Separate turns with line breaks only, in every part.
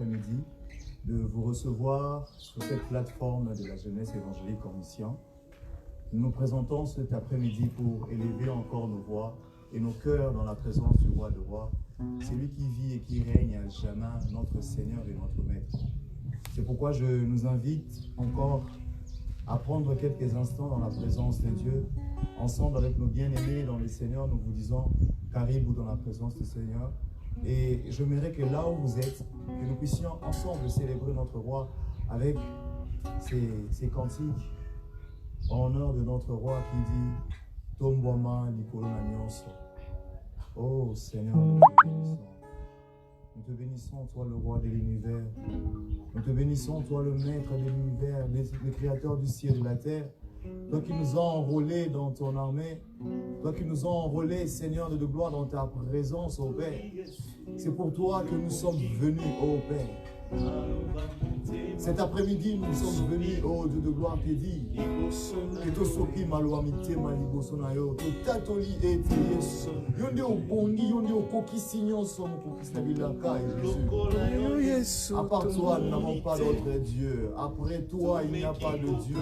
après-midi de vous recevoir sur cette plateforme de la jeunesse évangélique en mission. Nous nous présentons cet après-midi pour élever encore nos voix et nos cœurs dans la présence du roi de rois, celui qui vit et qui règne à jamais, notre Seigneur et notre Maître. C'est pourquoi je nous invite encore à prendre quelques instants dans la présence de Dieu, ensemble avec nos bien-aimés dans le Seigneur. Nous vous disons caribou dans la présence du Seigneur. Et j'aimerais que là où vous êtes, que nous puissions ensemble célébrer notre roi avec ces cantiques en honneur de notre roi qui dit Tombouama Likolo Nanyonso. Oh Seigneur, nous te bénissons. Nous te bénissons, toi le roi de l'univers. Nous te bénissons, toi le maître de l'univers, le créateur du ciel et de la terre. Toi qui nous as enrôlés dans ton armée, toi qui nous as enrôlés, Seigneur de gloire, dans ta présence, ô Père. C'est pour toi que nous sommes venus, ô Père. Cet après-midi, nous sommes venus, ô Dieu de gloire, te dire que to soki malouamite maliboso na yo, to tatoli ete Yesu. Yonde obongi, yonde okokisi nyonso mokokisi na bilaka Jésus. À part toi, nous n'avons pas d'autre Dieu. Après toi, il n'y a pas de Dieu.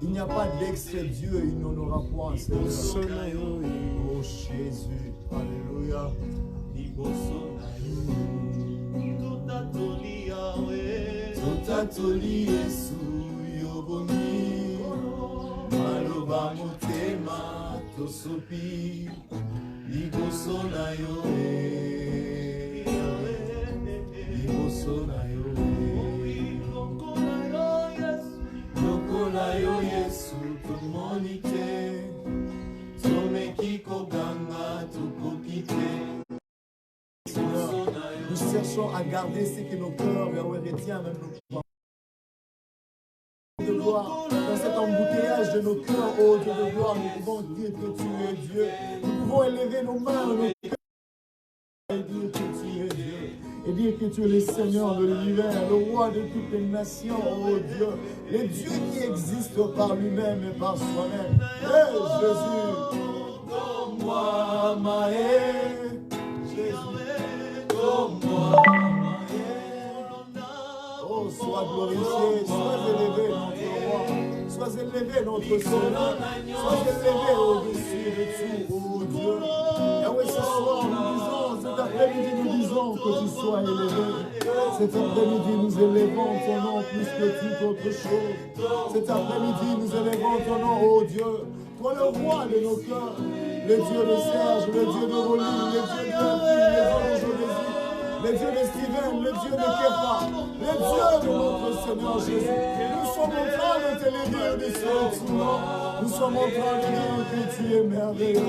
Il n'y a pas d'ex-Dieu, il n'en aura point, Seigneur. Oh Jésus, alléluia. Totatoli Yesu yobongi maloba motema tosopi liboso na yo liboso na yo lokola yo Yesu tomoni te tomeki koganga tokoki te. Nous cherchons à garder ce que nos cœurs retiennent, même nos de gloire. Dans cet embouteillage de nos cœurs, ô Dieu de gloire, nous pouvons dire que tu es Dieu. Nous pouvons élever nos mains, nos cœurs, et dire que tu es Dieu. Et dire que tu es le Seigneur de l'univers, le roi de toutes les nations, ô Dieu. Le Dieu qui existe par lui-même et par soi-même. Eh Jésus, donne-moi ma haine. Jésus. Oh, sois glorifié, sois élevé notre roi, sois élevé notre Seigneur, sois élevé au-dessus de tout, oh Dieu. Et oui, ce soir, nous disons, cet après-midi, nous disons que tu sois élevé. Cet après-midi, nous élevons ton nom plus que toute autre chose. Cet après-midi, nous élevons ton nom, oh Dieu. Toi, le roi de nos cœurs, le Dieu de Serge, le Dieu de Rolly, le Dieu de Ange, le Dieu de Steven, le Dieu de Kepa, le Dieu de notre Seigneur Jésus. Nous sommes en train de te le dire de ce moment. Nous sommes en train de dire que tu es merveilleux.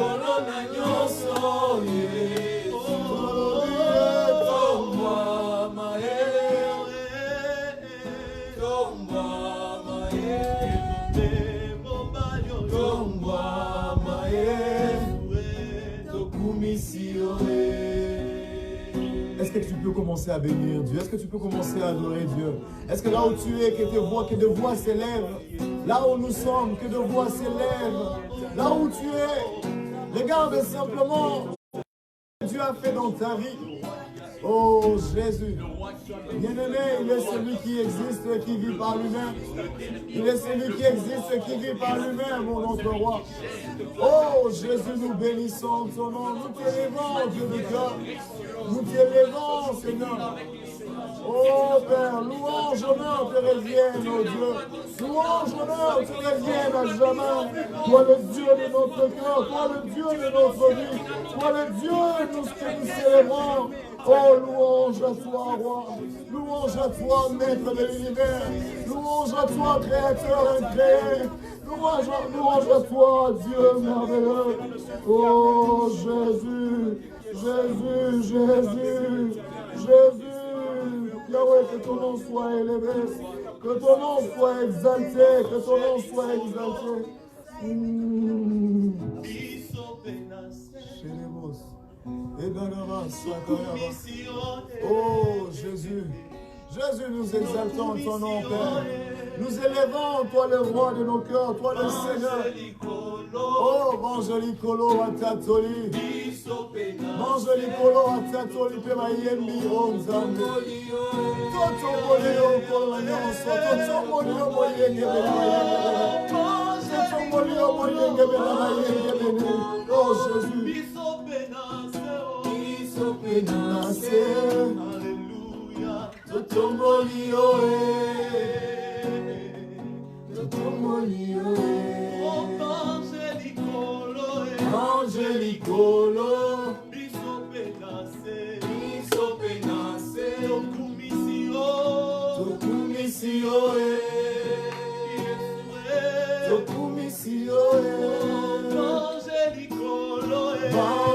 Est-ce que tu peux commencer à bénir Dieu? Est-ce que tu peux commencer à adorer Dieu? Est-ce que là où tu es, que de voix s'élèvent? Là où nous sommes, que de voix s'élèvent? Là où tu es, regarde simplement ce que Dieu a fait dans ta vie. Oh Jésus, bien-aimé, il est celui qui existe et qui vit par lui-même. Il est celui qui existe et qui vit par lui-même, mon notre roi. Oh Jésus, nous bénissons ton nom, nous t'élevons, Dieu de cœur. Nous t'élevons, Seigneur. Oh Père, louange, honneur te reviennent, oh Dieu. Louange, honneur te reviennent à jamais. Toi le Dieu de notre cœur, toi le Dieu de notre vie, toi le Dieu de tout ce que nous célébrons. Oh, louange à toi, roi. Louange à toi, maître de l'univers. Louange à toi, créateur incréé. Louange à toi, Dieu merveilleux. Oh, Jésus, Jésus, Jésus, Jésus. Yahweh, que ton nom soit élevé. Que ton nom soit exalté. Que ton nom soit exalté. Oh Jésus, Jésus, nous exaltons ton nom, Père. Nous élevons, toi le roi de nos cœurs, toi le Seigneur. Oh, Banjolikolo Atatoli. Banjolikolo Atatoli, Pema Yembi, oh Nzambe. Toi Oh Jésus. Alléluia. Angelicolo, biso penase,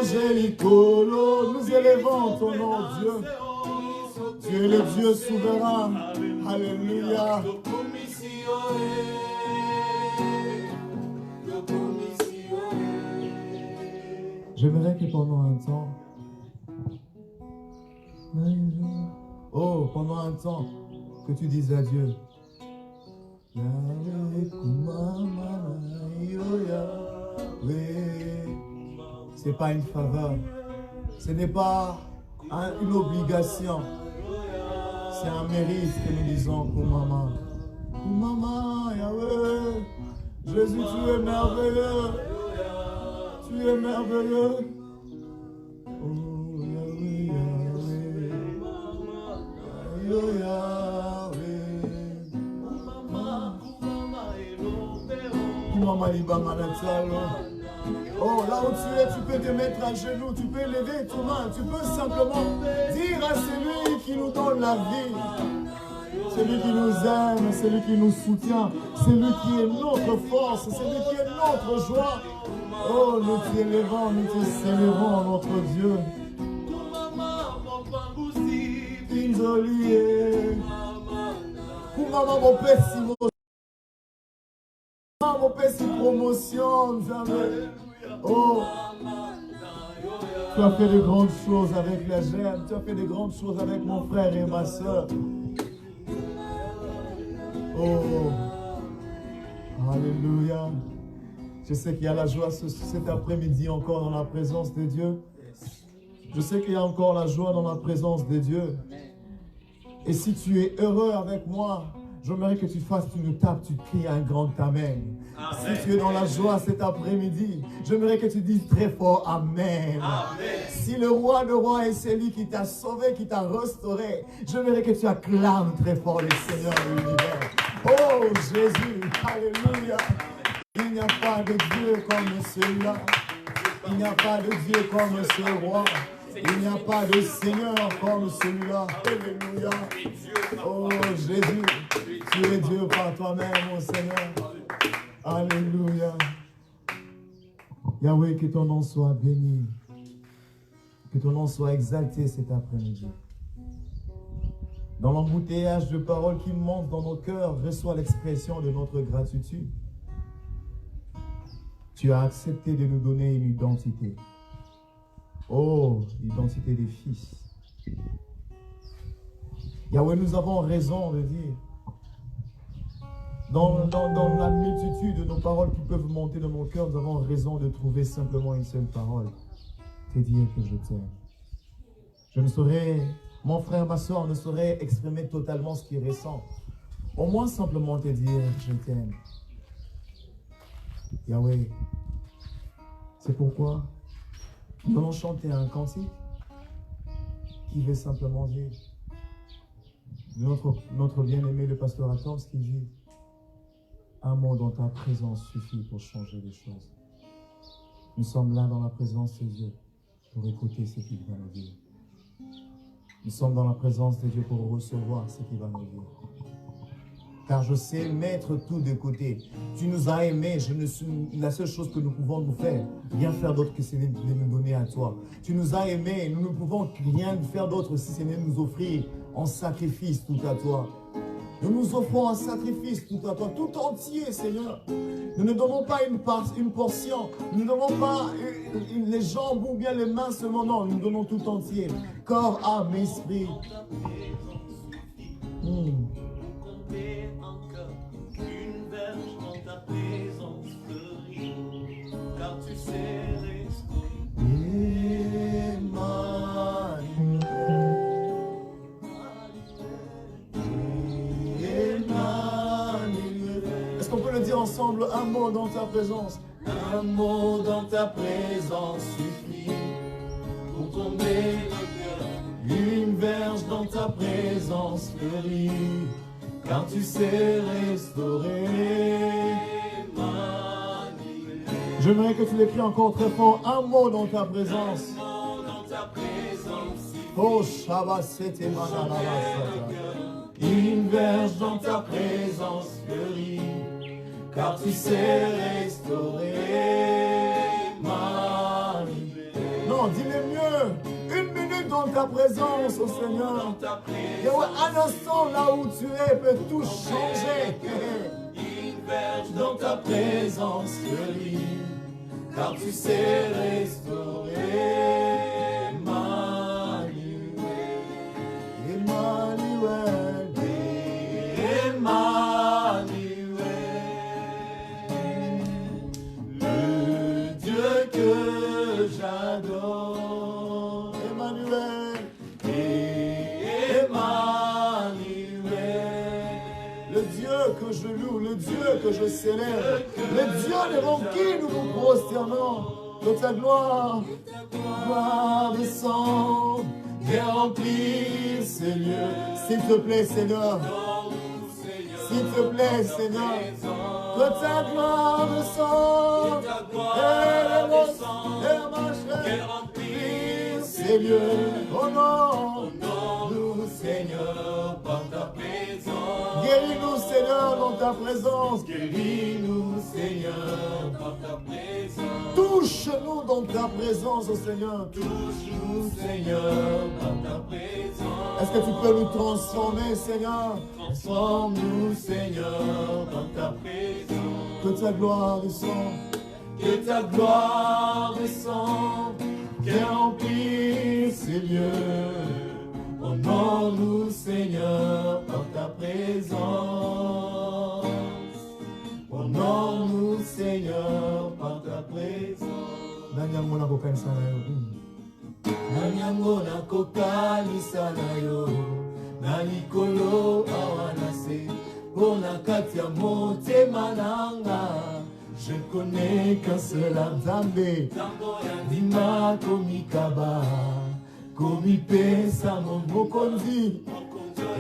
Angelicolo, nous élevons ton nom, Dieu. Tu es le Dieu souverain. Alléluia. J'aimerais que pendant un temps, pendant un temps, que tu dises à Dieu, c'est pas une faveur, ce n'est pas une obligation, c'est un mérite que nous disons Koumama. Koumama, Yahweh, Jésus, tu es merveilleux. Tu es merveilleux. Oh Yahweh, Yahweh. Oh Yahweh. Koumama libama natalo. Oh, là où tu es, tu peux te mettre à genoux, tu peux lever tes mains, tu peux simplement dire à celui qui nous donne la vie, celui qui nous aime, celui qui nous soutient, celui qui est notre force, celui qui est notre joie. Oh, nous t'élevons, nous te célébrons, notre Dieu. Inzolié. Koumama mon pessimo. Mon pessi promotion, jamais. Oh, tu as fait de grandes choses avec la gemme, tu as fait de grandes choses avec mon frère et ma soeur. Oh, alléluia. Je sais qu'il y a la joie cet après-midi encore dans la présence de Dieu. Je sais qu'il y a encore la joie dans la présence de Dieu. Et si tu es heureux avec moi, j'aimerais que tu fasses une tape, tu cries un grand Amen. Amen. Si tu es dans la joie cet après-midi, j'aimerais que tu dises très fort Amen. Amen. Si le roi de rois est celui qui t'a sauvé, qui t'a restauré, j'aimerais que tu acclames très fort le Seigneur de l'univers. Oh Jésus, alléluia. Il n'y a pas de Dieu comme celui-là. Il n'y a pas de Dieu comme ce roi. Il n'y a pas de Seigneur comme celui-là. Alléluia. Oh Jésus, tu es Dieu par toi-même, mon Seigneur. Alléluia. Yahweh, que ton nom soit béni. Que ton nom soit exalté cet après-midi. Dans l'embouteillage de paroles qui montent dans nos cœurs, reçois l'expression de notre gratitude. Tu as accepté de nous donner une identité. Oh, l'identité des fils. Yahweh, nous avons raison de dire, dans la multitude de nos paroles qui peuvent monter dans nos cœurs, nous avons raison de trouver simplement une seule parole, te dire que je t'aime. Je ne saurais, mon frère, ma soeur, ne saurait exprimer totalement ce qu'il ressent. Au moins simplement te dire je t'aime. Yahweh, c'est pourquoi nous allons chanter un cantique qui veut simplement dire, notre bien-aimé le pasteur Atom, ce qu'il dit, un mot dans ta présence suffit pour changer les choses. Nous sommes là dans la présence de Dieu pour écouter ce qu'il va nous dire. Nous sommes dans la présence de Dieu pour recevoir ce qu'il va nous dire. Car je sais mettre tout de côté. Tu nous as aimés. La seule chose que nous pouvons nous faire, rien faire d'autre que c'est de nous donner à toi. Tu nous as aimés. Nous ne pouvons rien faire d'autre si ce n'est de nous offrir en sacrifice tout à toi. Nous nous offrons un sacrifice tout à toi, tout entier, Seigneur. Nous ne donnons pas une portion. Nous ne donnons pas les jambes ou bien les mains seulement. Non, nous donnons tout entier. Corps, âme, esprit.
Une verge dans ta présence fleurit, car tu sais restaurer.
dire ensemble un mot dans ta présence.
Un mot dans ta présence suffit pour tomber le cœur.
Une verge dans ta présence fleurit, car tu sais restaurer. J'aimerais que tu l'écris encore très fort. Un mot dans ta présence.
Un mot dans ta présence suffit
Oh, Shabbat, c'était une verge dans ta présence fleurit, car tu sais restaurer ma vie. Non, dis-le mieux. Une minute dans ta présence, oh Seigneur. Et ouais, un instant là où tu es peut tout changer.
Une verge
Dans ta présence fleurit, car tu sais restaurer ma vie. Emmanuel, Emmanuel, le Dieu que j'adore. Emmanuel, Emmanuel, le Dieu que je loue, le Dieu que je célèbre, le Dieu devant qui nous nous prosternons. De ta gloire, gloire descend, viens remplir ces lieux. S'il te plaît, Seigneur. S'il te plaît, Seigneur. Que ta gloire descende, et viens remplir ces lieux. Oh non, nous, Seigneur, par ta présence. Guéris-nous, Seigneur, dans ta présence. Guéris-nous, Seigneur, par ta présence. Touche-nous dans ta présence, oh Seigneur. Touche-nous, Seigneur, par ta présence. Est-ce que tu peux nous transformer, Seigneur? Transforme-nous, Seigneur, dans ta présence. Que ta gloire descende. Que ta gloire descende. Viens remplir ces lieux. Honore-nous, Seigneur, par ta présence. Honore-nous, Seigneur, par ta présence. Nanyango na kokanisa na yo. Nanyango na kokanisa na yo. Na likolo awanase. Pona kati ya motema nanga. Je connais qu'un seul Nzambe. Dima komikaba. Komipesa mokonzi.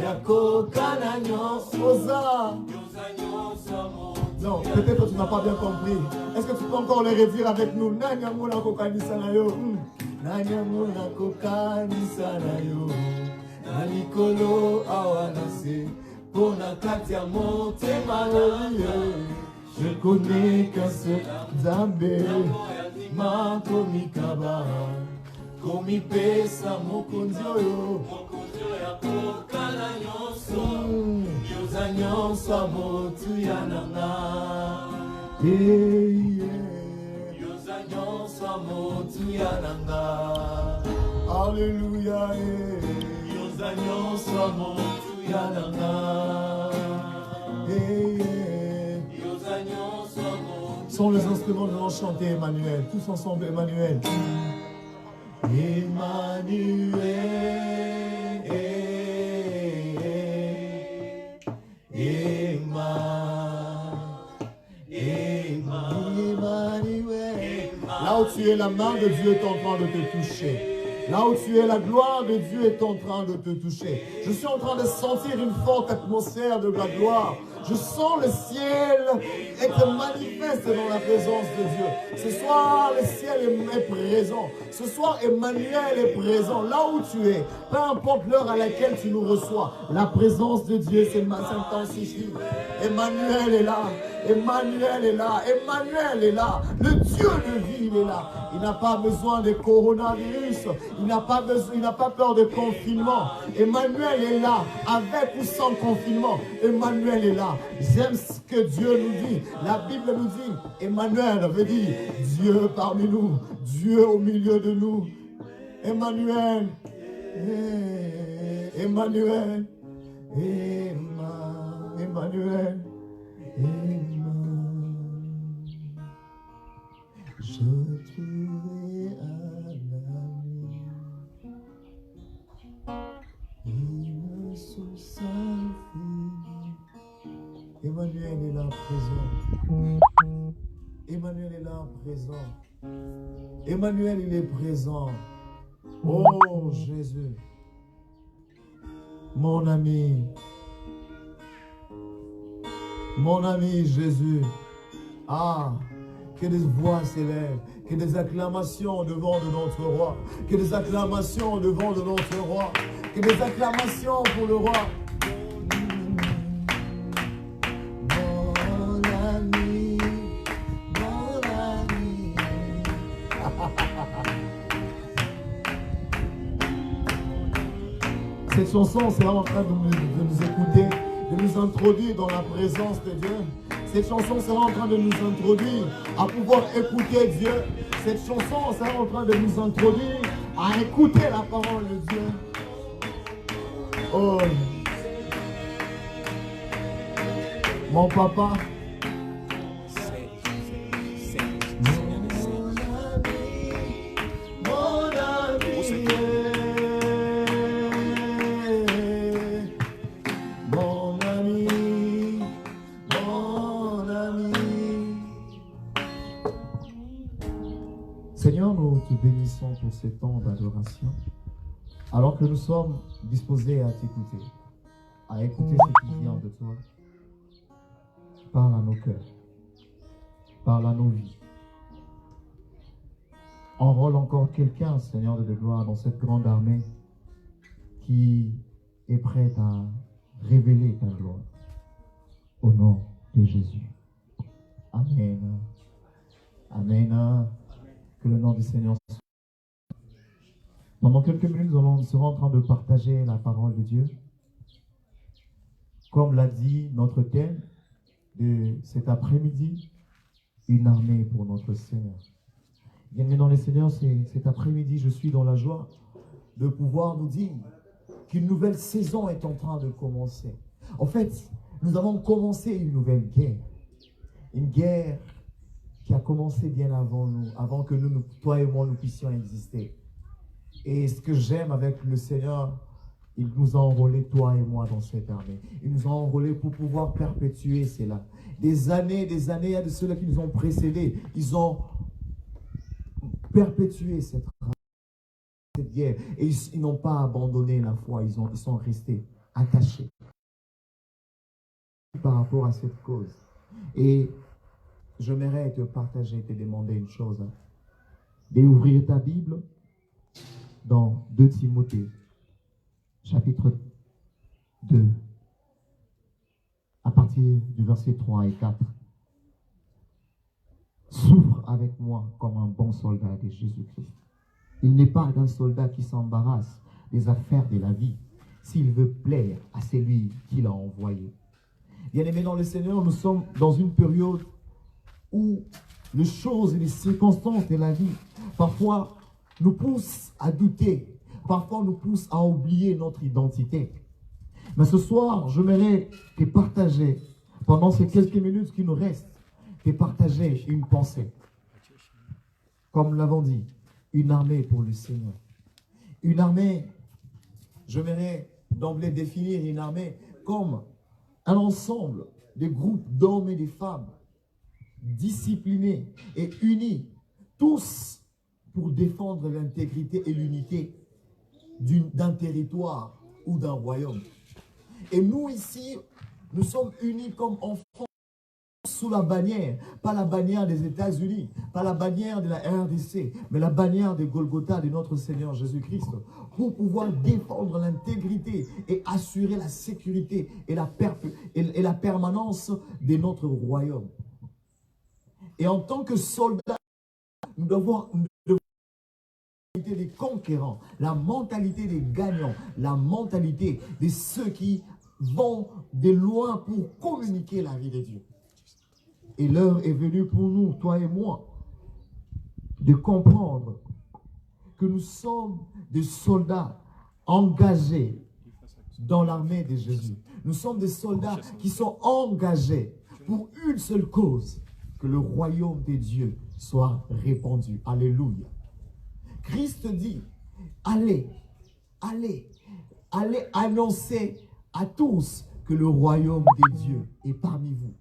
Yakoka na nyosoza. Non, peut-être que tu n'as pas bien compris. Est-ce que tu peux encore le redire avec nous? Nanyango na kokanisa na yo. Nanyango na kokanisa na yo. Na likolo awanase. Pona kati ya motema yo. Je connais qu'un seul Nzambe. Makomikaba. Komipesa mokonzi oyo.
yakoka na nyonso.
Yoza nyonso motu ya nanga. Yoza nyonso motu ya nanga. Alléluia. Yoza nyonso motu ya nanga. Sont les instruments, nous allons chanter Emmanuel. Tous ensemble, Emmanuel. Emmanuel. Là où tu es, la main de Dieu est en train de te toucher. Là où tu es, la gloire de Dieu est en train de te toucher. Je suis en train de sentir une forte atmosphère de la gloire. Je sens le ciel être manifeste dans la présence de Dieu. Ce soir, le ciel est présent. Ce soir, Emmanuel est présent. Là où tu es, peu importe l'heure à laquelle tu nous reçois, la présence de Dieu s'intensifie. Emmanuel est là. Emmanuel est là. Emmanuel est là. Le Dieu de vie, il est là. Il n'a pas besoin de coronavirus. Il n'a pas peur de confinement. Emmanuel est là, avec ou sans confinement. Emmanuel est là. J'aime ce que Dieu nous dit. La Bible nous dit, Emmanuel veut dire Dieu parmi nous, Dieu au milieu de nous. Emmanuel, Emmanuel, Emmanuel, je trouverai un ami, une source infinie Emmanuel est là présent. Emmanuel est là présent. Emmanuel, il est présent. Oh Jésus, mon ami Jésus. Ah, que des voix s'élèvent, que des acclamations devant de notre roi, que des acclamations devant de notre roi, que des acclamations pour le roi. Cette chanson sera en train de nous écouter, de nous introduire dans la présence de Dieu. Cette chanson sera en train de nous introduire à pouvoir écouter Dieu. Cette chanson sera en train de nous introduire à écouter la parole de Dieu. Oh, mon papa. Seigneur, nous te bénissons pour ces temps d'adoration, alors que nous sommes disposés à t'écouter, à écouter ce qui vient de toi. Parle à nos cœurs, parle à nos vies. Enrôle encore quelqu'un, Seigneur de gloire, dans cette grande armée qui est prête à révéler ta gloire. Au nom de Jésus. Amen. Amen. Que le nom du Seigneur soit. Pendant quelques minutes, nous serons en train de partager la parole de Dieu. Comme l'a dit notre thème de cet après-midi, une armée pour notre Seigneur. Bien-aimés dans les Seigneurs, cet après-midi, je suis dans la joie de pouvoir nous dire qu'une nouvelle saison est en train de commencer. En fait, nous avons commencé une nouvelle guerre. Une guerre qui a commencé bien avant nous, avant que nous, toi et moi, nous puissions exister. Et ce que j'aime avec le Seigneur, il nous a enrôlés, toi et moi, dans cette armée. Il nous a enrôlés pour pouvoir perpétuer cela. Des années, il y a de ceux-là qui nous ont précédés. Ils ont perpétué cette guerre. Et ils n'ont pas abandonné la foi. Ils sont restés attachés par rapport à cette cause. Et j'aimerais te partager, te demander une chose. D'ouvrir ta Bible dans 2 Timothée, chapitre 2, à partir du verset 3 et 4. Souffre avec moi comme un bon soldat de Jésus-Christ. Il n'est pas d'un soldat qui s'embarrasse des affaires de la vie, s'il veut plaire à celui qui l'a envoyé. Bien-aimés dans le Seigneur, nous sommes dans une période où les choses et les circonstances de la vie, parfois, nous poussent à douter, parfois nous poussent à oublier notre identité. Mais ce soir, j'aimerais te partager, pendant ces quelques minutes qui nous restent, te partager une pensée. Comme nous l'avons dit, une armée pour le Seigneur. Une armée, j'aimerais d'emblée définir une armée comme un ensemble de groupes d'hommes et de femmes disciplinés et unis, tous pour défendre l'intégrité et l'unité d'un territoire ou d'un royaume. Et nous ici, nous sommes unis comme enfants sous la bannière, pas la bannière des États-Unis, pas la bannière de la RDC, mais la bannière de Golgotha de notre Seigneur Jésus-Christ, pour pouvoir défendre l'intégrité et assurer la sécurité et la permanence de notre royaume. Et en tant que soldats, nous devons des conquérants, la mentalité des gagnants, la mentalité de ceux qui vont de loin pour communiquer la vie de Dieu. Et l'heure est venue pour nous, toi et moi, de comprendre que nous sommes des soldats engagés dans l'armée de Jésus. Nous sommes des soldats qui sont engagés pour une seule cause, que le royaume de Dieu soit répandu. Alléluia. Christ dit, allez annoncer à tous que que le royaume des dieux est parmi vous.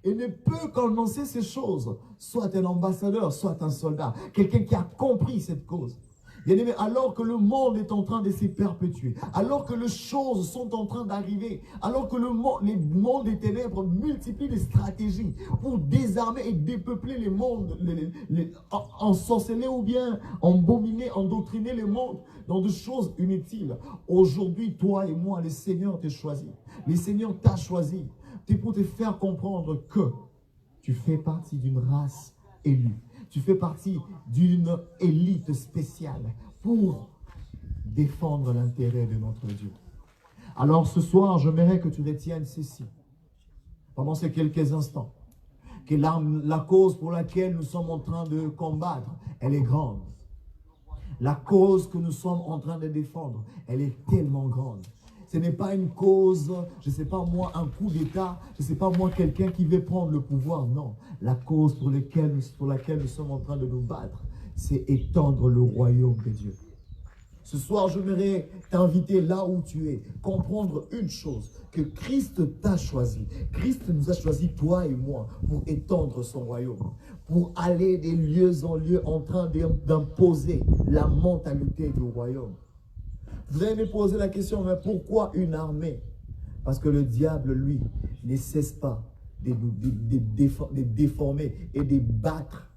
Et ne peut qu'annoncer ces choses, soit un ambassadeur, soit un soldat, quelqu'un qui a compris cette cause. Bien-aimé, alors que le monde est en train de se perpétuer, alors que les choses sont en train d'arriver, alors que les mondes des ténèbres multiplient les stratégies pour désarmer et dépeupler les mondes, ensorceler ou bien embominer, endoctriner les mondes dans des choses inutiles. Aujourd'hui, toi et moi, le Seigneur t'a choisi. Le Seigneur t'a choisi. C'est pour te faire comprendre que tu fais partie d'une race élue. Tu fais partie d'une élite spéciale pour défendre l'intérêt de notre Dieu. Alors ce soir, j'aimerais que tu retiennes ceci, pendant ces quelques instants, que la cause pour laquelle nous sommes en train de combattre, elle est grande. La cause que nous sommes en train de défendre, elle est tellement grande. Ce n'est pas une cause, je ne sais pas moi, un coup d'État, je ne sais pas moi, quelqu'un qui veut prendre le pouvoir. Non, la cause pour laquelle nous sommes en train de nous battre, c'est étendre le royaume de Dieu. Ce soir, j'aimerais t'inviter là où tu es, comprendre une chose, que Christ t'a choisi. Christ nous a choisi, toi et moi, pour étendre son royaume, pour aller des lieux en lieux en train d'imposer la mentalité du royaume. Vous allez me poser la question, mais pourquoi une armée? Parce que le diable, lui, ne cesse pas de déformer et de battre.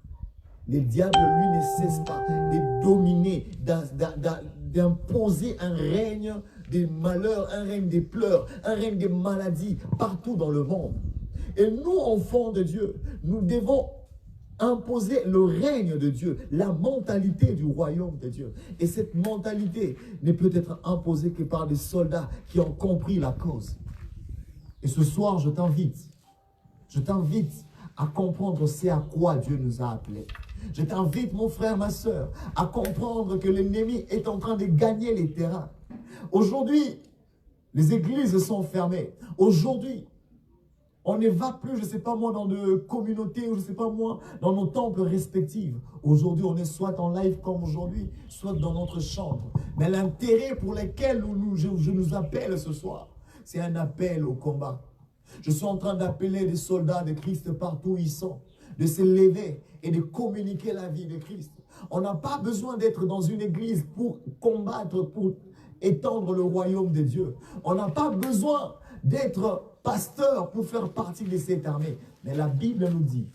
Le diable, lui, ne cesse pas de dominer, d'imposer un règne des malheurs, un règne des pleurs, un règne des maladies partout dans le monde. Et nous, enfants de Dieu, nous devons imposer le règne de Dieu, la mentalité du royaume de Dieu. Et cette mentalité ne peut être imposée que par des soldats qui ont compris la cause. Et ce soir, je t'invite à comprendre c'est à quoi Dieu nous a appelés. Je t'invite, mon frère, ma soeur, à comprendre que l'ennemi est en train de gagner les terrains. Aujourd'hui, les églises sont fermées. Aujourd'hui, on ne va plus, je ne sais pas moi, dans de communautés, ou je ne sais pas moi, dans nos temples respectifs. Aujourd'hui, on est soit en live comme aujourd'hui, soit dans notre chambre. Mais l'intérêt pour lequel je nous appelle ce soir, c'est un appel au combat. Je suis en train d'appeler des soldats de Christ partout où ils sont, de se lever et de communiquer la vie de Christ. On n'a pas besoin d'être dans une église pour combattre, pour étendre le royaume de Dieu. On n'a pas besoin d'être pasteur pour faire partie de cette armée. Mais la Bible nous dit,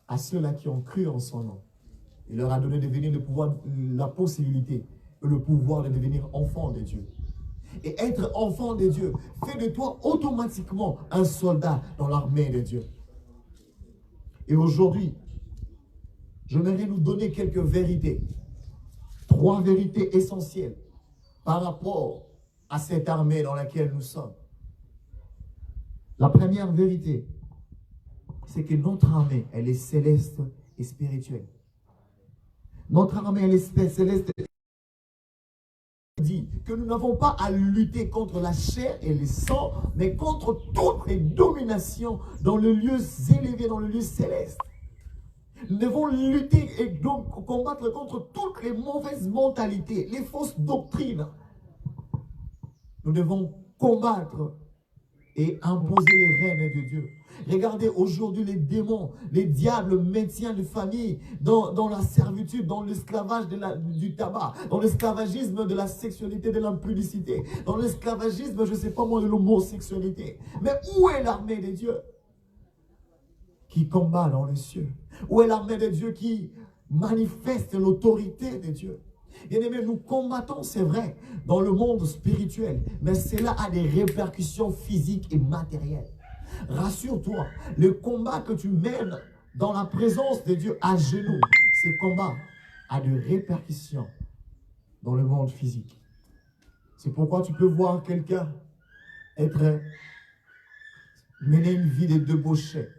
à ceux-là qui ont cru en son nom, il leur a donné de devenir la possibilité et le pouvoir de devenir enfants de Dieu. Et être enfant de Dieu fait de toi automatiquement un soldat dans l'armée de Dieu. Et aujourd'hui, j'aimerais nous donner quelques vérités. 3 vérités essentielles par rapport à cette armée dans laquelle nous sommes. La première vérité, c'est que notre armée, elle est céleste et spirituelle. Notre armée, elle est céleste et dit que nous n'avons pas à lutter contre la chair et le sang, mais contre toutes les dominations dans le lieu élevé, dans le lieu céleste. Nous devons lutter et donc combattre contre toutes les mauvaises mentalités, les fausses doctrines. Nous devons combattre et imposer les règnes de Dieu. Regardez aujourd'hui les démons, les diables maintiennent les familles dans la servitude, dans l'esclavage du tabac, dans l'esclavagisme de la sexualité, de l'impudicité, dans l'esclavagisme, je ne sais pas moi, de l'homosexualité. Mais où est l'armée de Dieu qui combat dans les cieux? Où est l'armée de Dieu qui manifeste l'autorité de Dieu? Bien-aimés, nous combattons, c'est vrai, dans le monde spirituel, mais cela a des répercussions physiques et matérielles. Rassure-toi, le combat que tu mènes dans la présence de Dieu à genoux, ce combat a des répercussions dans le monde physique. C'est pourquoi tu peux voir quelqu'un mener une vie de débauché.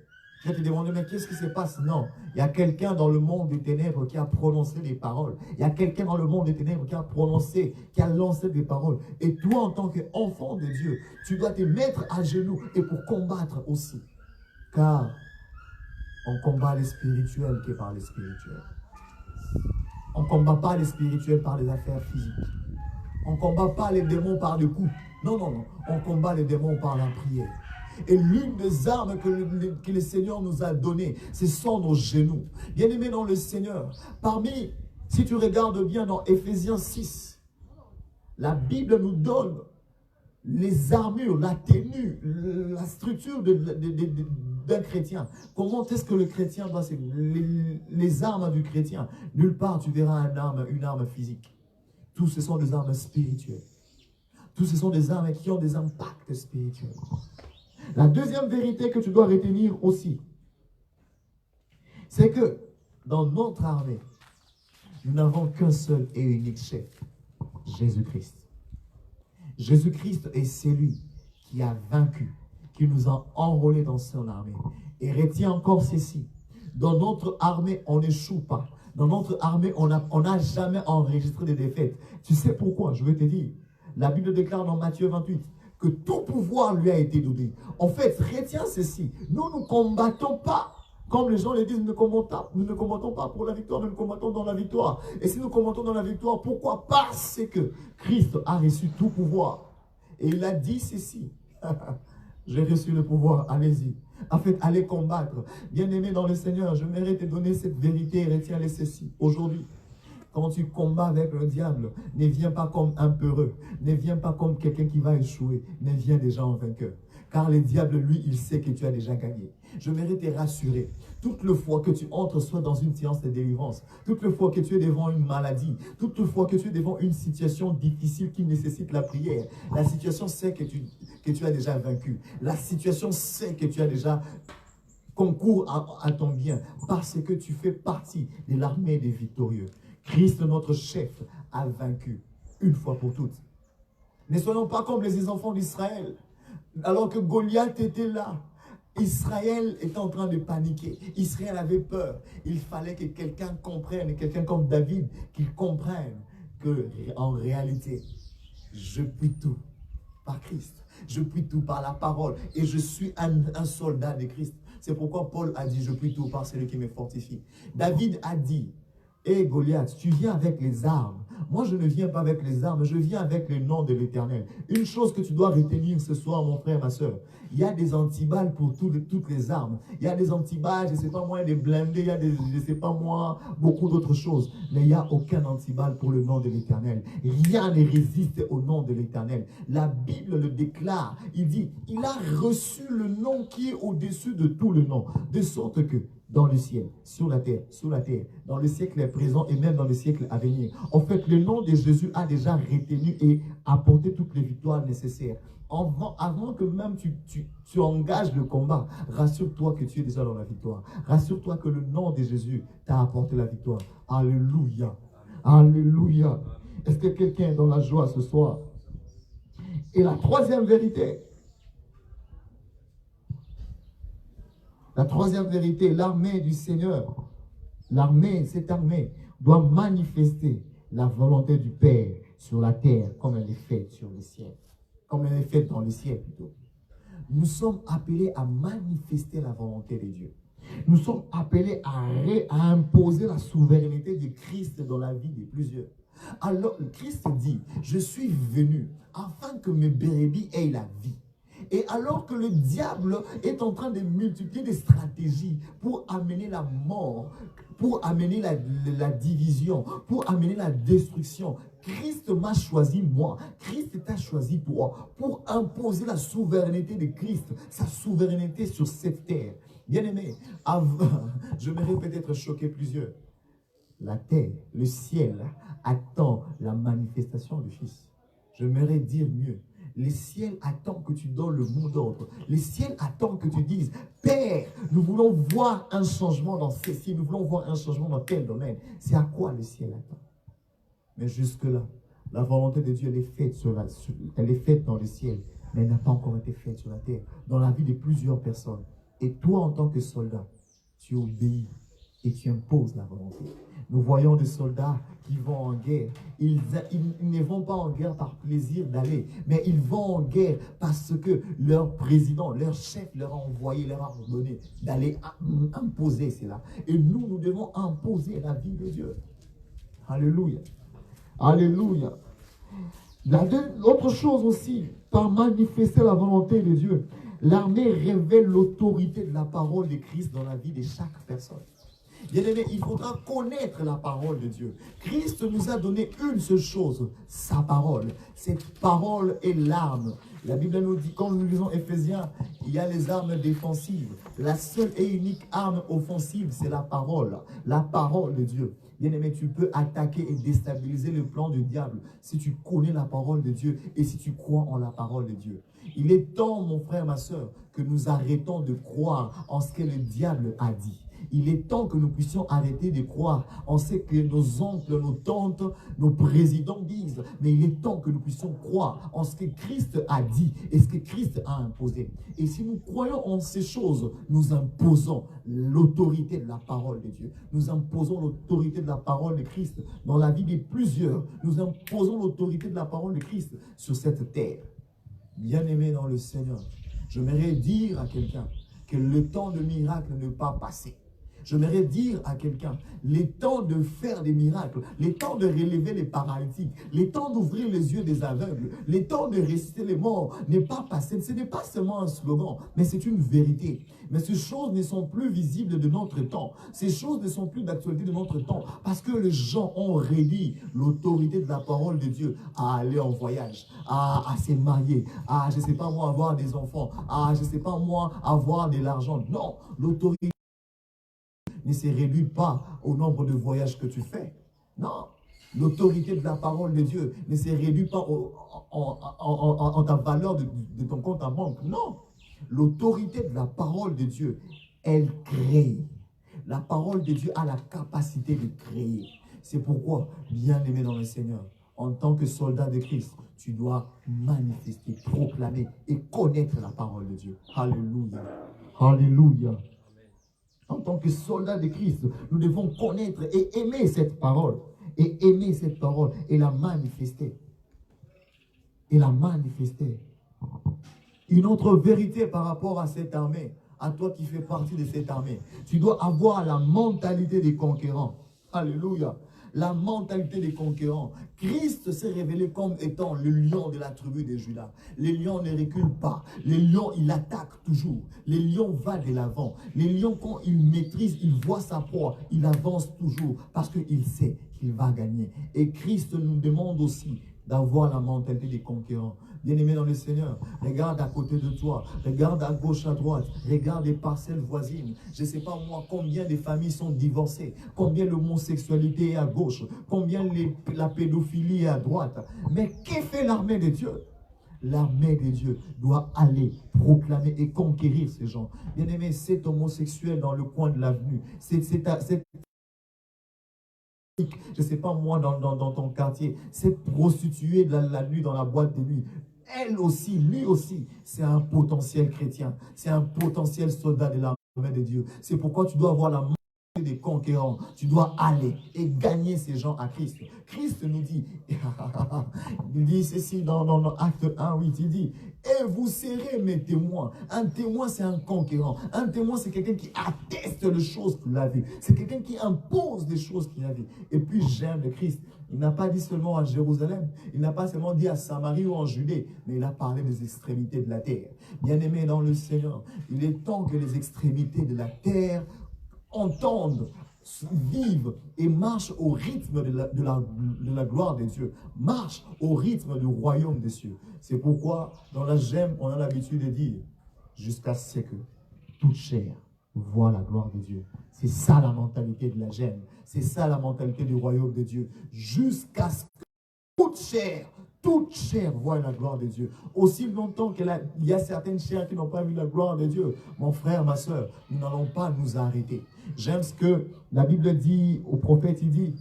Je vais te demander, mais qu'est-ce qui se passe? Non, il y a quelqu'un dans le monde des ténèbres qui a prononcé des paroles. Il y a quelqu'un dans le monde des ténèbres qui a lancé des paroles. Et toi, en tant qu'enfant de Dieu, tu dois te mettre à genoux et pour combattre aussi. Car on combat les spirituels que par les spirituels. On ne combat pas les spirituels par les affaires physiques. On ne combat pas les démons par le coup. Non, non, non. On combat les démons par la prière. Et l'une des armes que le Seigneur nous a données, ce sont nos genoux. Bien-aimés dans le Seigneur, si tu regardes bien dans Éphésiens 6, la Bible nous donne les armures, la tenue, la structure d'un chrétien. Comment est-ce que le chrétien doit se... Les armes du chrétien. Nulle part tu verras une arme physique. Tous ce sont des armes spirituelles. Tous ce sont des armes qui ont des impacts spirituels. La deuxième vérité que tu dois retenir aussi, c'est que dans notre armée, nous n'avons qu'un seul et unique chef, Jésus-Christ. Jésus-Christ est celui qui a vaincu, qui nous a enrôlés dans son armée. Et retiens encore ceci, dans notre armée, on n'échoue pas. Dans notre armée, on n'a jamais enregistré de défaites. Tu sais pourquoi? Je vais te dire. La Bible déclare dans Matthieu 28 que tout pouvoir lui a été donné. En fait, retiens ceci. Nous ne combattons pas. Comme les gens le disent, nous ne combattons pas pour la victoire, mais nous combattons dans la victoire. Et si nous combattons dans la victoire, pourquoi? Parce que Christ a reçu tout pouvoir. Et il a dit ceci. J'ai reçu le pouvoir, allez-y. En fait, allez combattre. Bien-aimé dans le Seigneur, je mérite de donner cette vérité. Retiens-les ceci. Aujourd'hui, quand tu combats avec le diable, ne viens pas comme un peureux. Ne viens pas comme quelqu'un qui va échouer. Mais viens déjà en vainqueur. Car le diable, lui, il sait que tu as déjà gagné. Je mérite de rassurer. Toute le fois que tu entres soit dans une séance de délivrance, toute le fois que tu es devant une maladie, toute le fois que tu es devant une situation difficile qui nécessite la prière, la situation sait que tu as déjà vaincu. La situation sait que tu as déjà concours à ton bien parce que tu fais partie de l'armée des victorieux. Christ, notre chef, a vaincu une fois pour toutes. Ne soyons pas comme les enfants d'Israël. Alors que Goliath était là, Israël était en train de paniquer. Israël avait peur. Il fallait que quelqu'un comprenne, quelqu'un comme David, qu'il comprenne qu'en réalité, je puis tout par Christ. Je puis tout par la parole. Et je suis un soldat de Christ. C'est pourquoi Paul a dit, je puis tout par celui qui me fortifie. David a dit, hé Goliath, tu viens avec les armes. Moi, je ne viens pas avec les armes, je viens avec le nom de l'Éternel. Une chose que tu dois retenir ce soir, mon frère, ma soeur, il y a des antiballes pour toutes les armes. Il y a des antiballes, je ne sais pas moi, des blindés, il y a des, je ne sais pas moi, beaucoup d'autres choses. Mais il n'y a aucun antiballe pour le nom de l'Éternel. Rien ne résiste au nom de l'Éternel. La Bible le déclare. Il dit, il a reçu le nom qui est au-dessus de tout le nom. De sorte que, dans le ciel, sur la terre, dans le siècle présent et même dans le siècle à venir. En fait, le nom de Jésus a déjà retenu et apporté toutes les victoires nécessaires. Avant que même tu engages le combat, rassure-toi que tu es déjà dans la victoire. Rassure-toi que le nom de Jésus t'a apporté la victoire. Alléluia. Alléluia. Est-ce que quelqu'un est dans la joie ce soir? Et la troisième vérité, l'armée du Seigneur, cette armée doit manifester la volonté du Père sur la terre comme elle est faite sur le ciel. Comme elle est faite dans le ciel plutôt. Nous sommes appelés à manifester la volonté de Dieu. Nous sommes appelés à imposer la souveraineté de Christ dans la vie de plusieurs. Alors, Christ dit, je suis venu afin que mes brebis aient la vie. Et alors que le diable est en train de multiplier des stratégies pour amener la mort, pour amener la division, pour amener la destruction, Christ m'a choisi moi, Christ t'a choisi toi, pour imposer la souveraineté de Christ, sa souveraineté sur cette terre. Bien-aimé, je m'aurais peut-être choqué plusieurs. La terre, le ciel attend la manifestation du Fils. Je m'aurais dire mieux. Le ciel attend que tu donnes le mot d'ordre. Le ciel attend que tu dises, Père, nous voulons voir un changement dans ceci, nous voulons voir un changement dans tel domaine. C'est à quoi le ciel attend. Mais jusque-là, la volonté de Dieu, elle est faite dans le ciel, mais elle n'a pas encore été faite sur la terre, dans la vie de plusieurs personnes. Et toi, en tant que soldat, tu obéis et tu imposes la volonté. Nous voyons des soldats qui vont en guerre. Ils ne vont pas en guerre par plaisir d'aller, mais ils vont en guerre parce que leur président, leur chef leur a envoyé, leur a donné d'aller imposer cela. Et nous devons imposer la vie de Dieu. Alléluia. Alléluia. L'autre chose aussi, par manifester la volonté de Dieu, l'armée révèle l'autorité de la parole de Christ dans la vie de chaque personne. Bien-aimé, il faudra connaître la parole de Dieu. Christ nous a donné une seule chose, sa parole. Cette parole est l'arme. La Bible nous dit, quand nous lisons Éphésiens, il y a les armes défensives. La seule et unique arme offensive, c'est la parole de Dieu. Bien-aimé, tu peux attaquer et déstabiliser le plan du diable si tu connais la parole de Dieu et si tu crois en la parole de Dieu. Il est temps, mon frère, ma soeur, que nous arrêtons de croire en ce que le diable a dit. Il est temps que nous puissions arrêter de croire en ce que nos oncles, nos tantes, nos présidents disent. Mais il est temps que nous puissions croire en ce que Christ a dit et ce que Christ a imposé. Et si nous croyons en ces choses, nous imposons l'autorité de la parole de Dieu. Nous imposons l'autorité de la parole de Christ dans la vie de plusieurs. Nous imposons l'autorité de la parole de Christ sur cette terre. Bien-aimé dans le Seigneur, j'aimerais dire à quelqu'un que le temps de miracle n'est pas passé. J'aimerais dire à quelqu'un, les temps de faire des miracles, les temps de relever les paralytiques, les temps d'ouvrir les yeux des aveugles, les temps de ressusciter les morts n'est pas passé. Ce n'est pas seulement un slogan, mais c'est une vérité. Mais ces choses ne sont plus visibles de notre temps. Ces choses ne sont plus d'actualité de notre temps parce que les gens ont réduit l'autorité de la parole de Dieu à aller en voyage, à se marier, à, je ne sais pas moi, avoir des enfants, à, je ne sais pas moi, avoir de l'argent. Non, l'autorité ne se réduit pas au nombre de voyages que tu fais. Non, l'autorité de la parole de Dieu ne se réduit pas en ta valeur de ton compte en banque. Non, l'autorité de la parole de Dieu, elle crée. La parole de Dieu a la capacité de créer. C'est pourquoi, bien-aimé dans le Seigneur, en tant que soldat de Christ, tu dois manifester, proclamer et connaître la parole de Dieu. Alléluia. Alléluia. En tant que soldats de Christ, nous devons connaître et aimer cette parole. Et aimer cette parole et la manifester. Et la manifester. Une autre vérité par rapport à cette armée, à toi qui fais partie de cette armée, tu dois avoir la mentalité des conquérants. Alléluia. La mentalité des conquérants. Christ s'est révélé comme étant le lion de la tribu de Juda. Les lions ne reculent pas. Les lions, il attaque toujours. Les lions vont de l'avant. Les lions, quand il maîtrise, il voit sa proie, il avance toujours parce qu'il sait qu'il va gagner. Et Christ nous demande aussi d'avoir la mentalité des conquérants. Bien-aimé dans le Seigneur, regarde à côté de toi, regarde à gauche, à droite, regarde les parcelles voisines. Je ne sais pas moi combien de familles sont divorcées, combien l'homosexualité est à gauche, combien la pédophilie est à droite. Mais que fait l'armée de Dieu? L'armée de Dieu doit aller proclamer et conquérir ces gens. Bien-aimé, cet homosexuel dans le coin de l'avenue, je ne sais pas moi, dans ton quartier, cette prostituée de la nuit dans la boîte de nuit, elle aussi, lui aussi, c'est un potentiel chrétien. C'est un potentiel soldat de l'armée de Dieu. C'est pourquoi tu dois avoir la mentalité des conquérants. Tu dois aller et gagner ces gens à Christ. Christ nous dit, il dit ceci dans Acte 1, 8, il dit, et vous serez mes témoins. Un témoin, c'est un conquérant. Un témoin, c'est quelqu'un qui atteste les choses qu'il a vues. C'est quelqu'un qui impose des choses qu'il a vues. Et puis, j'aime le Christ. Il n'a pas dit seulement à Jérusalem. Il n'a pas seulement dit à Samarie ou en Judée. Mais il a parlé des extrémités de la terre. Bien-aimé dans le Seigneur, il est temps que les extrémités de la terre entendent, vivent et marchent au rythme de la gloire de Dieu. Marchent au rythme du royaume des cieux. C'est pourquoi, dans la gemme, on a l'habitude de dire, jusqu'à ce que toute chair voit la gloire de Dieu. C'est ça la mentalité de la gemme. C'est ça la mentalité du royaume de Dieu. Jusqu'à ce que toute chair voit la gloire de Dieu. Aussi longtemps qu'il y a certaines chairs qui n'ont pas vu la gloire de Dieu, mon frère, ma soeur, nous n'allons pas nous arrêter. J'aime ce que la Bible dit au prophète, il dit,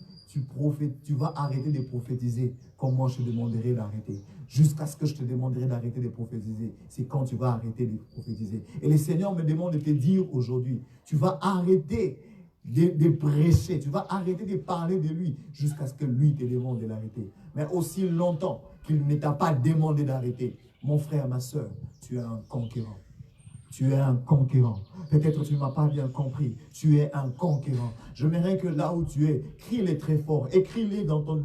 tu vas arrêter de prophétiser. Comment je te demanderai d'arrêter? Jusqu'à ce que je te demanderai d'arrêter de prophétiser. C'est quand tu vas arrêter de prophétiser. Et le Seigneur me demande de te dire aujourd'hui, tu vas arrêter de prêcher, tu vas arrêter de parler de lui jusqu'à ce que lui te demande de l'arrêter. Mais aussi longtemps qu'il ne t'a pas demandé d'arrêter, mon frère, ma soeur, tu es un conquérant. Tu es un conquérant. Peut-être tu ne m'as pas bien compris. Tu es un conquérant. J'aimerais que là où tu es, crie-les très fort. Écris-les dans ton,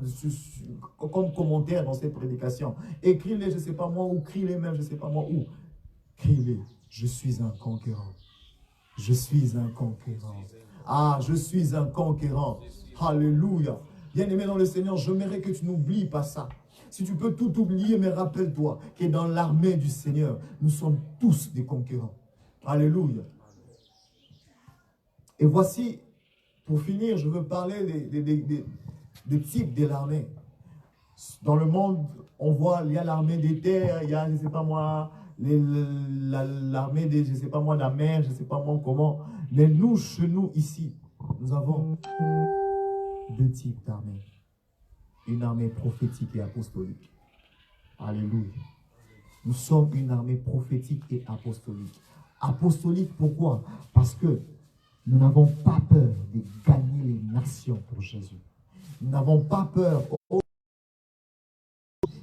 comme commentaire dans cette prédication. Écris-les, je ne sais pas moi où. Crie-les même, je ne sais pas moi où. Crie-les. Je suis un conquérant. Je suis un conquérant. Ah, je suis un conquérant. Alléluia. Bien-aimé dans le Seigneur, j'aimerais que tu n'oublies pas ça. Si tu peux tout oublier, mais rappelle-toi que dans l'armée du Seigneur, nous sommes tous des conquérants. Alléluia. Et voici, pour finir, je veux parler des types de l'armée. Dans le monde, on voit, il y a l'armée des terres, il y a, je ne sais pas moi, l'armée des, je ne sais pas moi, de la mer, je ne sais pas moi comment. Mais nous, chez nous, ici, nous avons deux types d'armées. Une armée prophétique et apostolique. Alléluia. Nous sommes une armée prophétique et apostolique. Apostolique, pourquoi? Parce que nous n'avons pas peur de gagner les nations pour Jésus. Nous n'avons pas peur.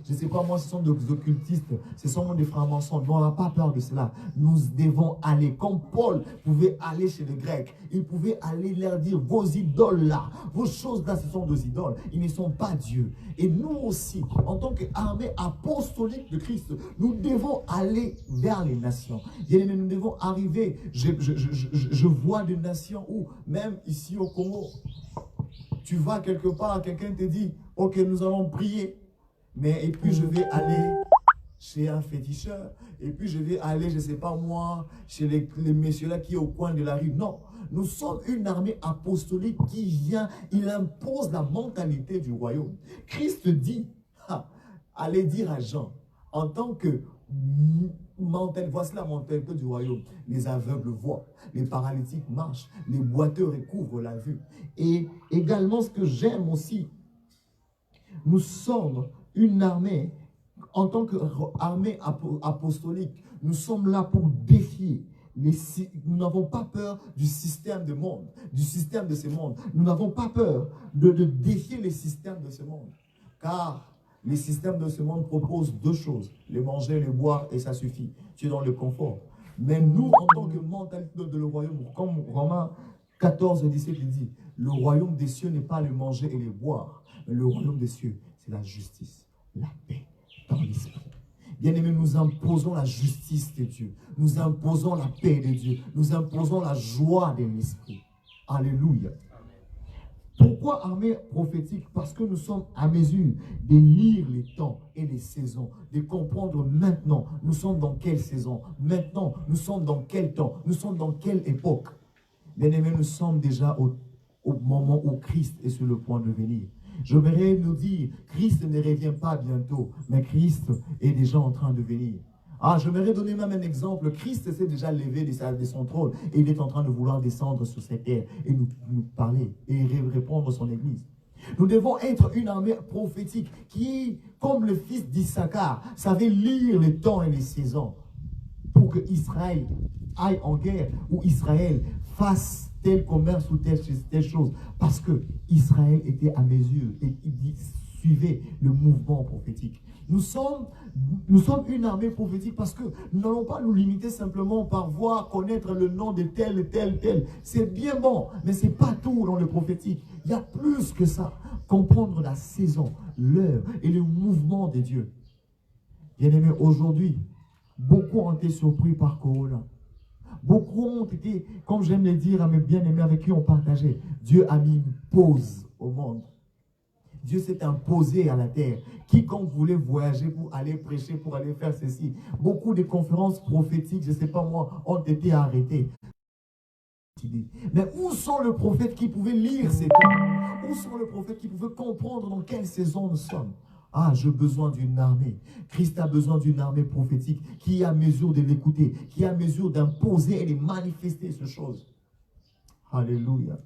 Je ne sais pas moi, ce sont des occultistes, ce sont des francs-maçons. Nous n'avons pas peur de cela. Nous devons aller, comme Paul pouvait aller chez les Grecs. Il pouvait aller leur dire, vos idoles là, vos choses là, ce sont des idoles. Ils ne sont pas Dieu. Et nous aussi, en tant qu'armée apostolique de Christ, nous devons aller vers les nations. Bien-aimés, nous devons arriver. Je vois des nations où, même ici au Congo, tu vas quelque part, quelqu'un te dit, ok, nous allons prier. Mais et puis je vais aller chez un féticheur, et puis je vais aller, je ne sais pas moi, chez les messieurs là qui est au coin de la rue. Non, nous sommes une armée apostolique qui vient, il impose la mentalité du royaume. Christ dit, allez dire à Jean, en tant que voici la mentalité du royaume. Les aveugles voient, les paralytiques marchent, les boiteux recouvrent la vue. Et également ce que j'aime aussi, nous sommes une armée, en tant qu'armée apostolique, nous sommes là pour défier. Nous n'avons pas peur du système de monde, du système de ce monde. Nous n'avons pas peur de défier les systèmes de ce monde. Car les systèmes de ce monde proposent deux choses, les manger, les boire, et ça suffit. Tu es dans le confort. Mais nous, en tant que mentalité de le royaume, comme Romains 14, 17, il dit, le royaume des cieux n'est pas le manger et le boire, mais le royaume des cieux, c'est la justice, la paix dans l'esprit. Bien-aimés, nous imposons la justice de Dieu. Nous imposons la paix de Dieu. Nous imposons la joie de l'esprit. Alléluia. Pourquoi armée prophétique? Parce que nous sommes à mesure de lire les temps et les saisons, de comprendre maintenant, nous sommes dans quelle saison, maintenant, nous sommes dans quel temps, nous sommes dans quelle époque. Bien-aimés, nous sommes déjà au moment où Christ est sur le point de venir. J'aimerais nous dire, Christ ne revient pas bientôt, mais Christ est déjà en train de venir. Ah, j'aimerais donner même un exemple. Christ s'est déjà levé de son trône et il est en train de vouloir descendre sur cette terre et nous parler et répondre à son église. Nous devons être une armée prophétique qui, comme le fils d'Issachar, savait lire les temps et les saisons pour que Israël aille en guerre ou Israël fasse tel commerce ou telle chose, parce que Israël était à mesure et il suivait le mouvement prophétique. Nous sommes une armée prophétique parce que nous n'allons pas nous limiter simplement par voir, connaître le nom de tel, tel, tel. C'est bien bon, mais ce n'est pas tout dans le prophétique. Il y a plus que ça. Comprendre la saison, l'heure et le mouvement de Dieu. Bien-aimés, aujourd'hui, beaucoup ont été surpris par Corona. Beaucoup ont été, comme j'aime le dire à mes bien-aimés avec qui on partageait, Dieu a mis une pause au monde. Dieu s'est imposé à la terre. Quiconque voulait voyager pour aller prêcher, pour aller faire ceci. Beaucoup de conférences prophétiques, je ne sais pas moi, ont été arrêtées. Mais où sont les prophètes qui pouvaient lire ces temps? Où sont les prophètes qui pouvaient comprendre dans quelle saison nous sommes? Ah, j'ai besoin d'une armée. Christ a besoin d'une armée prophétique qui est à mesure de l'écouter, qui est à mesure d'imposer et de manifester ces choses. Alléluia.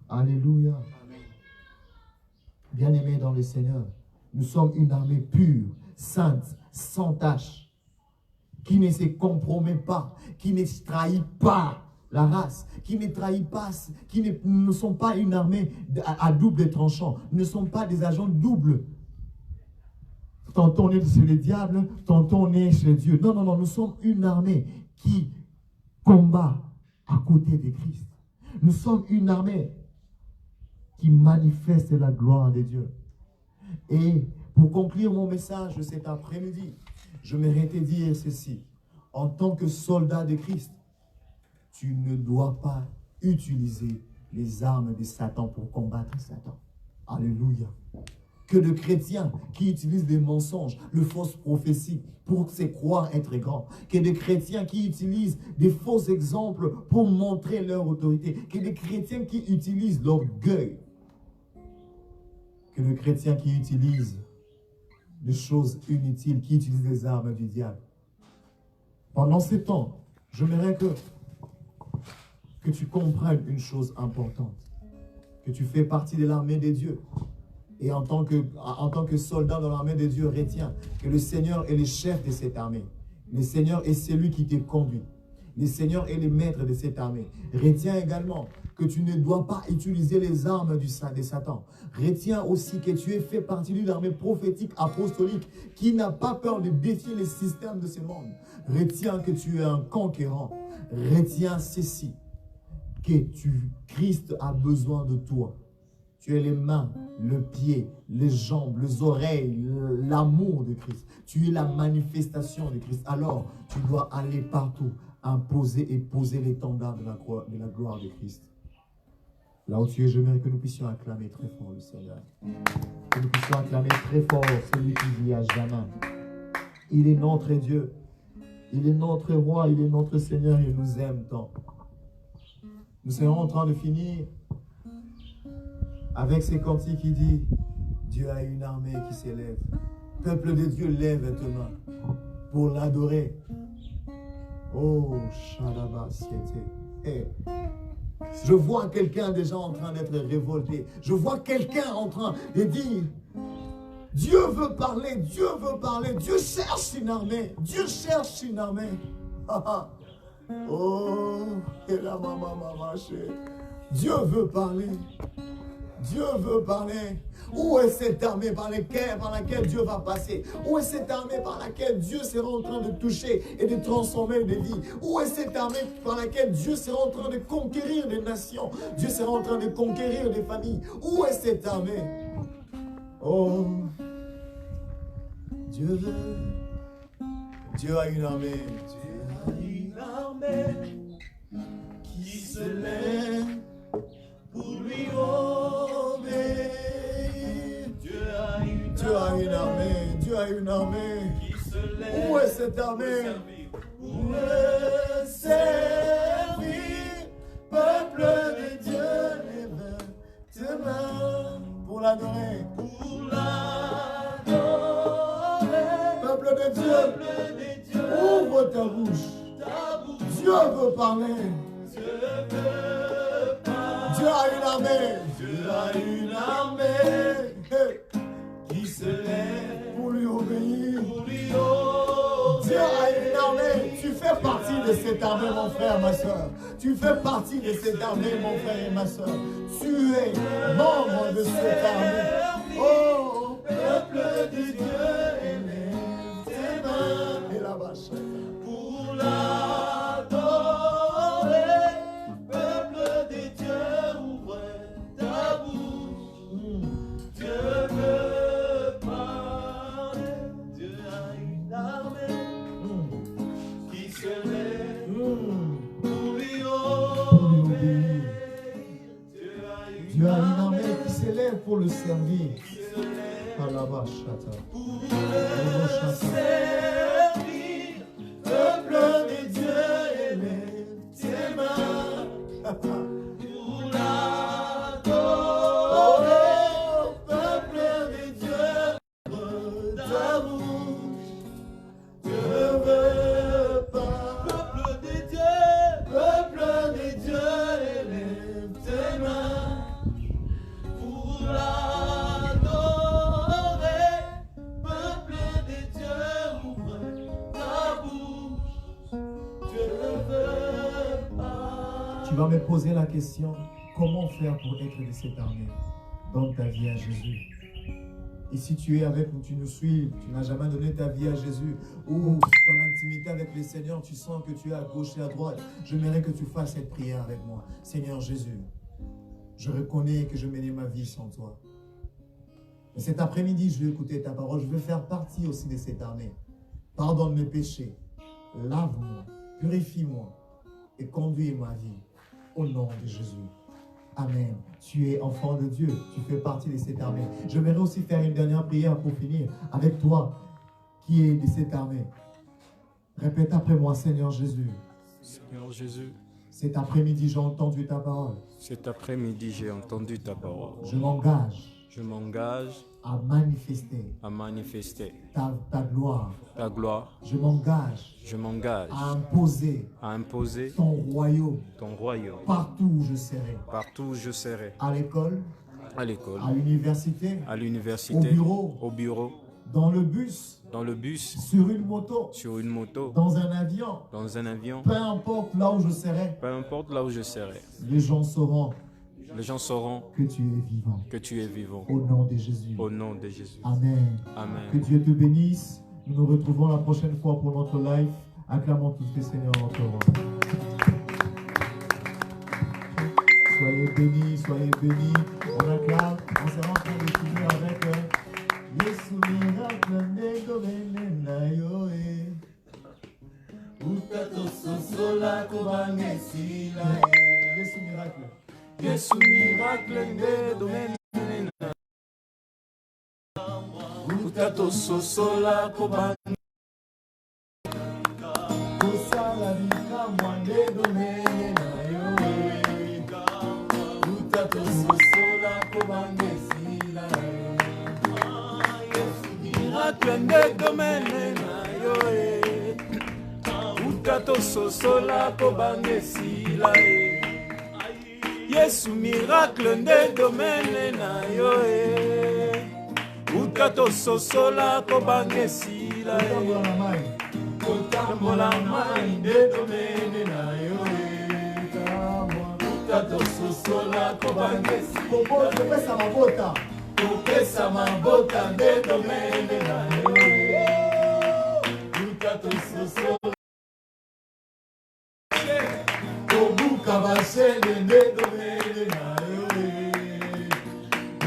Alléluia. Bien-aimés dans le Seigneur, nous sommes une armée pure, sainte, sans tache, qui ne se compromet pas, qui ne trahit pas la race, qui ne trahit pas, qui ne sont pas une armée à double tranchant, ne sont pas des agents doubles. Tantôt on est chez le diable, tantôt on est chez Dieu. Non, non, non, nous sommes une armée qui combat à côté de Christ. Nous sommes une armée qui manifeste la gloire de Dieu. Et pour conclure mon message de cet après-midi, je m'aimerais te dire ceci. En tant que soldat de Christ, tu ne dois pas utiliser les armes de Satan pour combattre Satan. Alléluia. Que de chrétiens qui utilisent des mensonges, le fausses prophéties pour se croire être grands. Que des chrétiens qui utilisent des faux exemples pour montrer leur autorité. Que des chrétiens qui utilisent l'orgueil. Que des chrétiens qui utilisent des choses inutiles, qui utilisent les armes du diable. Pendant ces temps, j'aimerais que tu comprennes une chose importante. Que tu fais partie de l'armée de Dieu. Et en tant que soldat dans l'armée de Dieu, retiens que le Seigneur est le chef de cette armée. Le Seigneur est celui qui te conduit. Le Seigneur est le maître de cette armée. Retiens également que tu ne dois pas utiliser les armes de Satan. Retiens aussi que tu es fait partie d'une armée prophétique, apostolique, qui n'a pas peur de défier les systèmes de ce monde. Retiens que tu es un conquérant. Retiens ceci, que Christ a besoin de toi. Tu es les mains, le pied, les jambes, les oreilles, l'amour de Christ. Tu es la manifestation de Christ. Alors, tu dois aller partout, imposer et poser l'étendard de la gloire de Christ. Là où tu es, j'aimerais que nous puissions acclamer très fort le Seigneur. Que nous puissions acclamer très fort celui qui vit à jamais. Il est notre Dieu. Il est notre roi, il est notre Seigneur, il nous aime tant. Nous serons en train de finir avec ces cantiques qui dit Dieu a une armée qui s'élève. Peuple de Dieu, lève tes mains pour l'adorer. Oh, Shalaba Siete. Hey. Je vois quelqu'un déjà en train d'être révolté. Je vois quelqu'un en train de dire Dieu veut parler, Dieu veut parler. Dieu cherche une armée. Dieu cherche une armée. Oh, et la maman m'a marché. Dieu veut parler. Dieu veut parler. Où est cette armée par laquelle Dieu va passer? Où est cette armée par laquelle Dieu sera en train de toucher et de transformer des vies? Où est cette armée par laquelle Dieu sera en train de conquérir des nations? Dieu sera en train de conquérir des familles. Où est cette armée? Oh, Dieu veut. Dieu a une armée.
Dieu a une armée qui se lève pour lui obéir. Dieu a une armée.
Dieu a une armée.
Qui se lève.
Où est cette armée?
Pour le servir. Peuple de Dieu, lève tes mains
Pour l'adorer.
pour l'adorer.
Peuple de Dieu, ouvre ta bouche. Dieu veut parler.
Dieu veut parler.
Dieu a une armée.
Dieu a une armée
Hey.
qui se lève
Pour lui obéir.
pour lui obéir.
Dieu a une armée. Tu fais partie de cette armée, mon frère, ma soeur. Tu fais partie de cette armée, mon frère et ma soeur. Tu es membre de cette armée. Oh,
Peuple de Dieu, élève tes mains
et la vache.
pour l'adorer. Peuple de Dieu, ouvre ta bouche. Dieu veut parler. Dieu a une armée qui se lève pour lui obéir.
Dieu a une armée qui s'élève pour le servir.
Qui se lève
À la vache.
pour le servir. Peuple de Dieu, élève tes mains pour l'adorer. Peuple de Dieu, ouvre ta bouche. Dieu veut parler. Peuple de Dieu, élève tes mains pour l'adorer. Peuple de Dieu, ouvre ta bouche. Dieu veut parler.
Tu vas me poser la question, comment faire pour être de cette armée? Donne ta vie à Jésus. Et si tu es avec nous, tu nous suis, tu n'as jamais donné ta vie à Jésus, ou ton intimité avec le Seigneur, tu sens que tu es à gauche et à droite, j'aimerais que tu fasses cette prière avec moi. Seigneur Jésus, je reconnais que je menais ma vie sans toi. Et cet après-midi, je vais écouter ta parole, je veux faire partie aussi de cette armée. Pardonne mes péchés, lave-moi, purifie-moi et conduis ma vie au nom de Jésus. Amen. Tu es enfant de Dieu, tu fais partie de cette armée. J'aimerais aussi faire une dernière prière pour finir avec toi qui es de cette armée. Répète après moi, Seigneur Jésus.
Seigneur Jésus,
Cet après-midi, j'ai entendu ta parole.
cet après-midi, j'ai entendu ta parole.
Je m'engage
Je m'engage
à manifester
à manifester
ta gloire.
ta gloire.
Je m'engage
Je m'engage
à imposer
à imposer
ton royaume
ton royaume
partout où je serai.
partout où je serai,
À l'école,
à l'école,
à l'université,
à
au
l'université,
bureau,
au bureau,
dans le bus,
dans le bus,
sur une moto,
sur une moto,
dans un avion.
dans un avion,
Peu importe là où je serai,
peu importe là où je serai,
les gens sauront
les gens sauront
que tu es vivant.
que tu es vivant.
Au nom de Jésus.
Au nom de Jésus.
Amen. Que
Amen.
Dieu te bénisse. Nous nous retrouvons la prochaine fois pour notre live. Acclamons tous les Seigneurs notre roi. Soyez bénis, soyez bénis. On acclame. On sera en train de finir avec Yesu miracle ndegomene na yo e. Utato sosola kobangesila e. Yesu miracle.
Yesu miracle nde utato sosola kobanga
Kosala bikamwa ndegomene na yo e. Utato sosola kobangesila e.
miracle nde domene na yo e utato sosola kobangesila e Yesu miracle nde domene na yo e utato sosola kobangesila
Kotambola na mai.
kotambola mai nde domene na yo e utato sosola kobangesila
Kopesa mabota.
kopesa mabota nde domene na yo utato sosola
Kobuka bashene nde domene na yo e.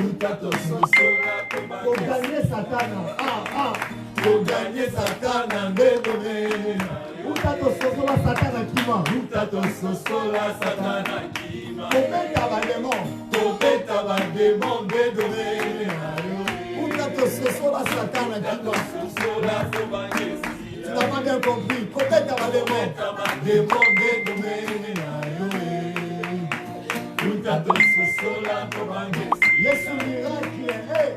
utato sosola kobangesila
Koganye satana.
koganye satana nde domene na yo
Utato sosola satana kima.
utato sosola satana kima
Kobeta bademon.
kobeta bademon nde domene na yo
Utato sosola satana kima.
sosola
Tu
kobangesila
n'as pas bien compris. Kobeta bademon.
bademon nde domene na yo utato sosola kobangesila
Yesu miracle. Hey.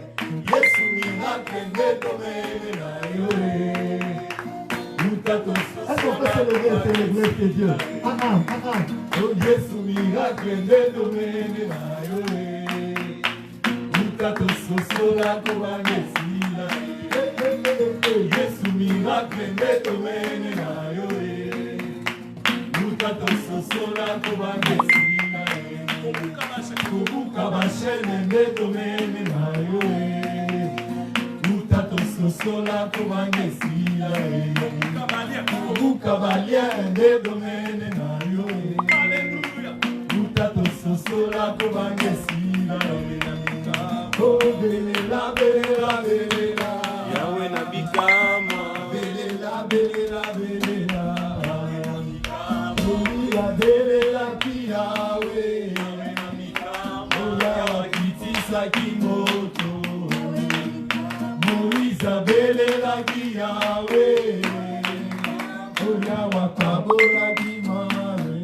Yesu miracle nde domene na yo utato
Est-ce qu'on peut se lever et célébrer ce Dieu?
Oh Yesu miracle nde domene na yo utato sosola kobangesila Yesu miracle nde domene na yo utato sosola kobangesila kobuka bashene nde domene na yo utato sosola kobangesila kobuka balia nde domene na yo utato sosola kobangesila oh belela belela belela yawe na bikama belela belela belela belela belela kiyawe oya kitisaki moto Moïse abelelaki yawe oya wakabolaki mawe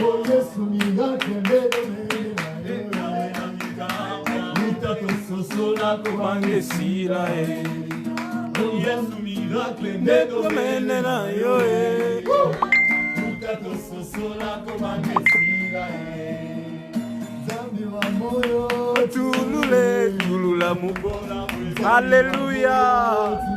o Yesu miracle nde domene na yo utato sosola kobangesila o Yesu miracle nde domene na yo utato sosola kobangesila
Zambi wa moyo.
tulule tulula mubola Alléluia.